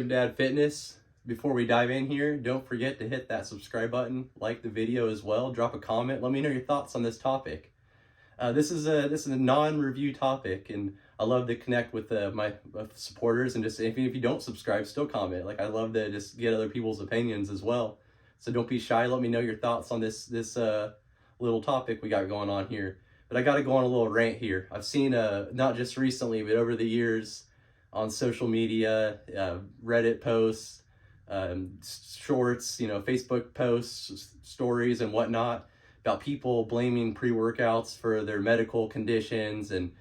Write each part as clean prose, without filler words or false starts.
Gym Dad Fitness. Before we dive in here, don't forget to hit that subscribe button, like the video as well, drop a comment, let me know your thoughts on this topic. This is a non-review topic, and I love to connect with my supporters, and just if you don't subscribe, still comment. Like, I love to just get other people's opinions as well. So don't be shy. Let me know your thoughts on this little topic we got going on here. But I got to go on a little rant here. I've seen not just recently, but over the years on social media, Reddit posts, shorts, Facebook posts, stories, and whatnot, about people blaming pre-workouts for their medical conditions and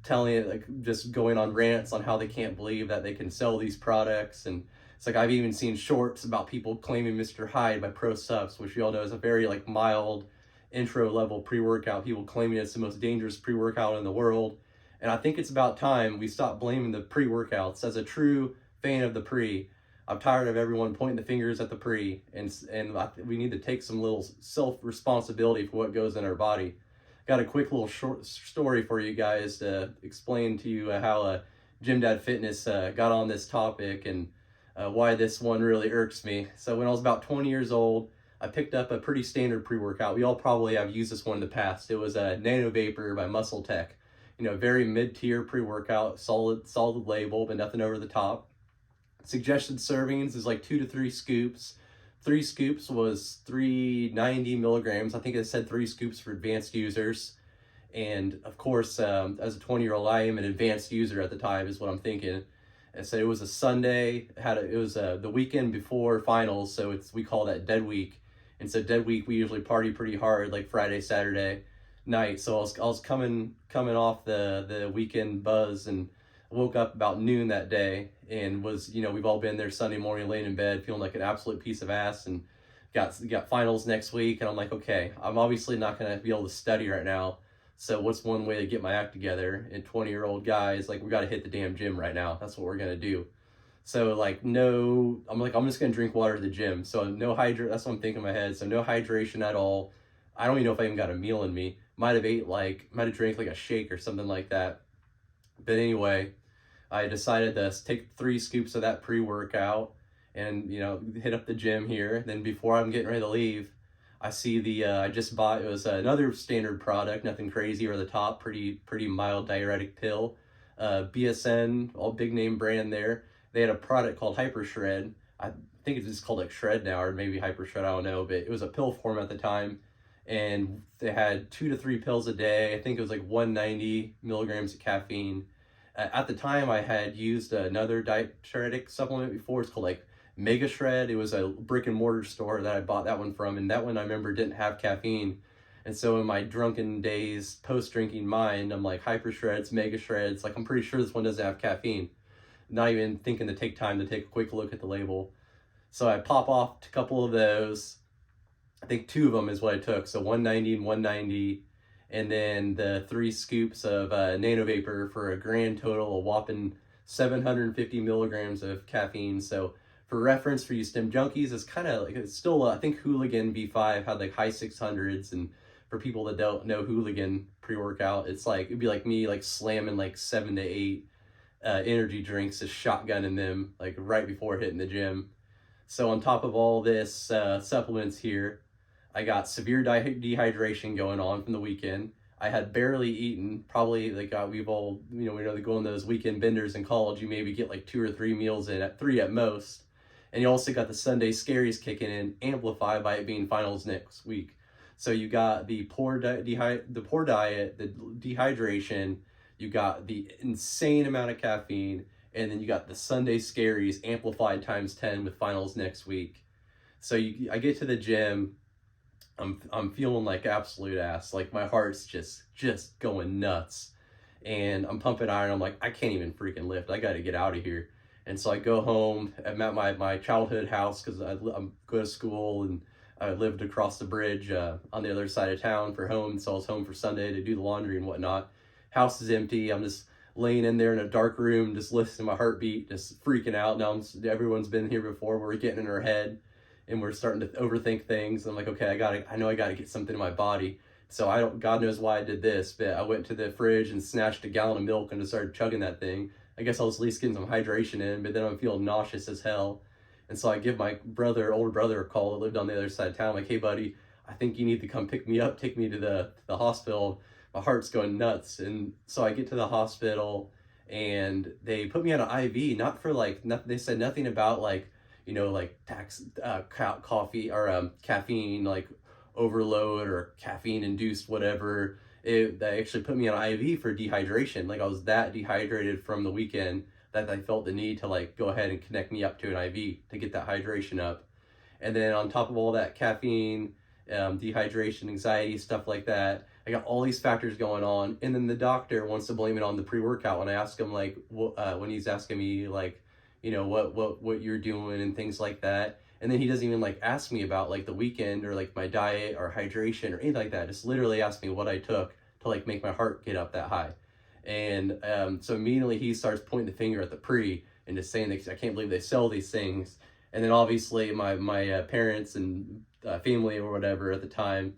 telling it, like, just going on rants on how they can't believe that they can sell these products. And it's like, I've even seen shorts about people claiming Mr. Hyde by Pro Subs, which you all know is a very mild intro level pre-workout. People claiming it's the most dangerous pre-workout in the world. And I think it's about time we stop blaming the pre-workouts. As a true fan of the pre, I'm tired of everyone pointing the fingers at the pre, and we need to take some little self-responsibility for what goes in our body. Got a quick little short story for you guys to explain to you how Gym Dad Fitness got on this topic, and why this one really irks me. So when I was about 20 years old, I picked up a pretty standard pre-workout. We all probably have used this one in the past. It was a Nano Vapor by Muscle Tech. Very mid-tier pre-workout, solid label, but nothing over the top. Suggested servings is like 2 to 3 scoops. 3 scoops was 390 milligrams. I think it said 3 scoops for advanced users. And of course, as a 20-year-old, I am an advanced user at the time, is what I'm thinking. And so it was a Sunday. It was the weekend before finals, so we call that dead week. And so dead week, we usually party pretty hard, like Friday, Saturday night. So I was coming off the weekend buzz, and woke up about noon that day, and was, we've all been there Sunday morning, laying in bed feeling like an absolute piece of ass, and got finals next week. And I'm like, okay, I'm obviously not going to be able to study right now, so what's one way to get my act together? And 20-year-old guys, we got to hit the damn gym right now. That's what we're going to do. So I'm just going to drink water at the gym. So no that's what I'm thinking in my head. So no hydration at all. I don't even know if I even got a meal in me. Might have drank a shake or something like that. But anyway, I decided to take 3 scoops of that pre-workout and, hit up the gym here. Then before I'm getting ready to leave, I see I just bought, it was another standard product, nothing crazy over the top, pretty mild diuretic pill. BSN, all big name brand there. They had a product called Hyper Shred. I think it's just called Shred now, or maybe Hyper Shred, I don't know, but it was a pill form at the time. And they had 2 to 3 pills a day. I think it was 190 milligrams of caffeine. At the time, I had used another diuretic supplement before. It's called Mega Shred. It was a brick and mortar store that I bought that one from, and that one I remember didn't have caffeine. And so in my drunken days, post-drinking mind, I'm like, Hyper Shreds, Mega Shreds, I'm pretty sure this one doesn't have caffeine. Not even thinking to take time to take a quick look at the label. So I pop off a couple of those. I think 2 of them is what I took. So 190 and 190. And then the 3 scoops of Nano Vapor for a grand total, a whopping 750 milligrams of caffeine. So for reference, for you stim junkies, it's kind of it's still, I think Hooligan V5 had high 600s. And for people that don't know Hooligan pre-workout, it's it'd be like me slamming 7 to 8 energy drinks, just shotgunning them right before hitting the gym. So on top of all this supplements here, I got severe dehydration going on from the weekend. I had barely eaten, probably we've all, we know they go on those weekend benders in college, you maybe get 2 or 3 meals in, at 3 at most. And you also got the Sunday scaries kicking in, amplified by it being finals next week. So you got the poor diet, the dehydration, you got the insane amount of caffeine, and then you got the Sunday scaries amplified times 10 with finals next week. So I get to the gym, I'm feeling like absolute ass. My heart's just going nuts, and I'm pumping iron. I'm like, I can't even freaking lift. I got to get out of here. And so I go home. I'm at my childhood house, because I go to school, and I lived across the bridge on the other side of town for home. So I was home for Sunday to do the laundry and whatnot. House is empty. I'm just laying in there in a dark room, just listening to my heartbeat, just freaking out. Now everyone's been here before. We're getting in our head, and we're starting to overthink things. I'm like, okay, I know I gotta get something in my body. So God knows why I did this, but I went to the fridge and snatched a gallon of milk and just started chugging that thing. I guess I was at least getting some hydration in, but then I'm feeling nauseous as hell. And so I give my older brother a call that lived on the other side of town. I'm like, hey buddy, I think you need to come pick me up, take me to the hospital. My heart's going nuts. And so I get to the hospital and they put me on an IV, not for like, nothing, they said nothing about like, like coffee or caffeine, like overload or caffeine induced, whatever. They actually put me on IV for dehydration. Like I was that dehydrated from the weekend that I felt the need to like go ahead and connect me up to an IV to get that hydration up. And then on top of all that caffeine, dehydration, anxiety, stuff like that, I got all these factors going on. And then the doctor wants to blame it on the pre-workout. When I ask him like, when he's asking me like, what you're doing and things like that. And then he doesn't even like ask me about like the weekend or like my diet or hydration or anything like that. Just literally ask me what I took to like make my heart get up that high. And so immediately he starts pointing the finger at the pre and just saying that I can't believe they sell these things. And then obviously my parents and family or whatever at the time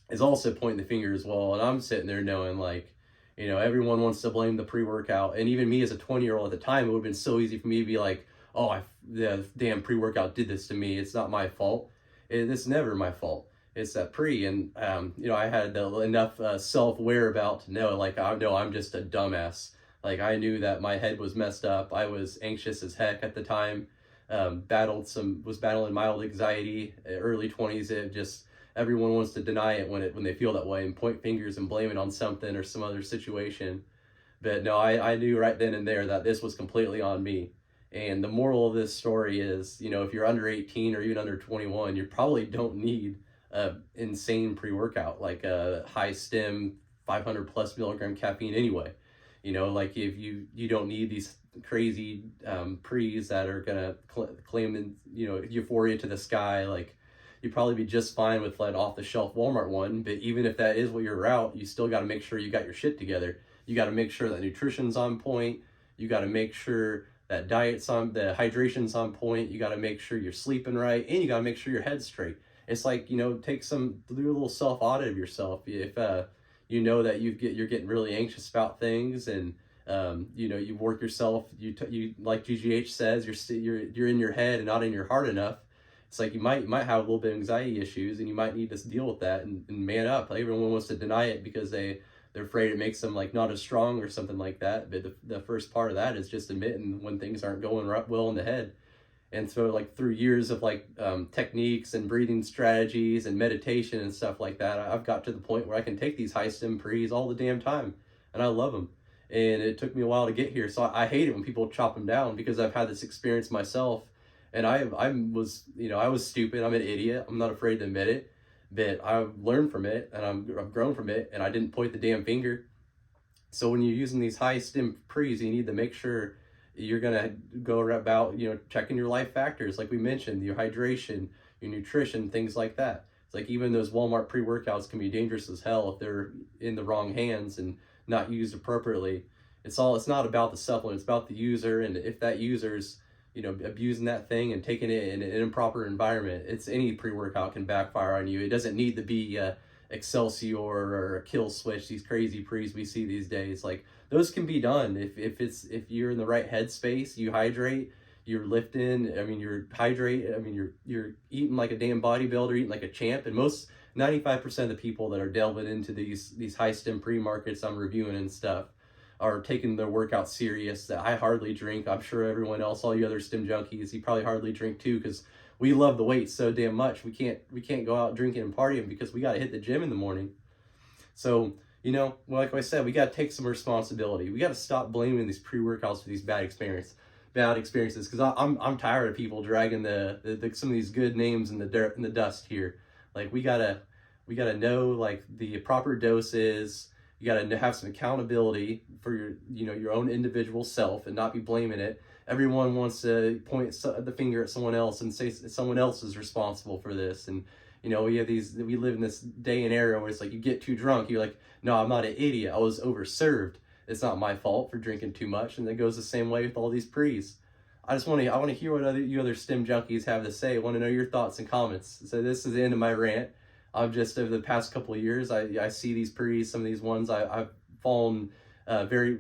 is also pointing the finger as well. And I'm sitting there knowing like, everyone wants to blame the pre-workout. And even me as a 20-year-old at the time, it would have been so easy for me to be like, oh, the damn pre-workout did this to me. It's not my fault. It's never my fault. It's that pre. And, I had enough self-whereabout to know, like, I know I'm just a dumbass. Like, I knew that my head was messed up. I was anxious as heck at the time. Was battling mild anxiety, early 20s. It just, everyone wants to deny it when they feel that way and point fingers and blame it on something or some other situation. But no, I knew right then and there that this was completely on me. And the moral of this story is, if you're under 18 or even under 21, you probably don't need insane pre-workout, like a high stem 500 plus milligram caffeine anyway. Like if you don't need these crazy pre's that are gonna claim euphoria to the sky. Like you'd probably be just fine with like off the shelf Walmart one. But even if that is what your route, you still got to make sure you got your shit together. You got to make sure that nutrition's on point. You got to make sure that the hydration's on point. You got to make sure you're sleeping right, and you got to make sure your head's straight. It's like, do a little self audit of yourself. If that you're getting really anxious about things, and you work yourself, you like GGH says, you're in your head and not in your heart enough. It's like you might have a little bit of anxiety issues, and you might need to deal with that and man up. Like everyone wants to deny it because they're afraid it makes them like not as strong or something like that. But the first part of that is just admitting when things aren't going well in the head. And so like through years of like techniques and breathing strategies and meditation and stuff like that, I've got to the point where I can take these high stem pre's all the damn time, and I love them. And it took me a while to get here, so I hate it when people chop them down because I've had this experience myself, and I was stupid. I'm an idiot. I'm not afraid to admit it, but I've learned from it and I've grown from it, and I didn't point the damn finger. So when you're using these high stem pre's, you need to make sure you're gonna go about checking your life factors, like we mentioned, your hydration, your nutrition, things like that. It's like even those Walmart pre-workouts can be dangerous as hell if they're in the wrong hands and not used appropriately. It's not about the supplement, it's about the user. And if that user's abusing that thing and taking it in an improper environment, it's any pre-workout can backfire on you. It doesn't need to be Excelsior or a Kill Switch, these crazy pre's we see these days. Like those can be done if you're in the right headspace. You hydrate, you're lifting, you're eating like a damn bodybuilder, eating like a champ. And 95% of the people that are delving into these high stem pre markets I'm reviewing and stuff are taking their workout serious. That I hardly drink. I'm sure everyone else, all you other stem junkies, you probably hardly drink too, because we love the weight so damn much. We can't go out drinking and partying because we got to hit the gym in the morning. So, like I said, we got to take some responsibility. We got to stop blaming these pre-workouts for these bad experiences. Because I'm tired of people dragging some of these good names in the dust here. Like we gotta know like the proper doses. You gotta have some accountability for your own individual self and not be blaming it. Everyone wants to point the finger at someone else and say someone else is responsible for this. And we live in this day and era where it's like you get too drunk, you're like, no, I'm not an idiot, I was overserved. It's not my fault for drinking too much. And it goes the same way with all these pre's. I want to hear what you other stem junkies have to say. I want to know your thoughts and comments. So this is the end of my rant. I've just over the past couple of years, I see these pre's, some of these ones I've fallen very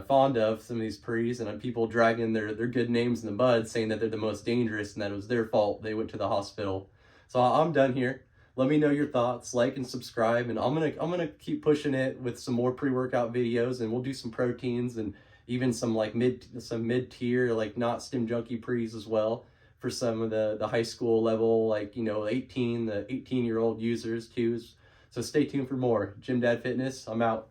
fond of some of these prees, and people dragging their good names in the mud, saying that they're the most dangerous and that it was their fault they went to the hospital. So I'm done here. Let me know your thoughts, like and subscribe, and I'm gonna keep pushing it with some more pre-workout videos, and we'll do some proteins and even some like mid-tier, like not stim junkie prees as well for some of the high school level, like, you know, the 18-year-old users too. So stay tuned for more. Gym Dad Fitness, I'm out.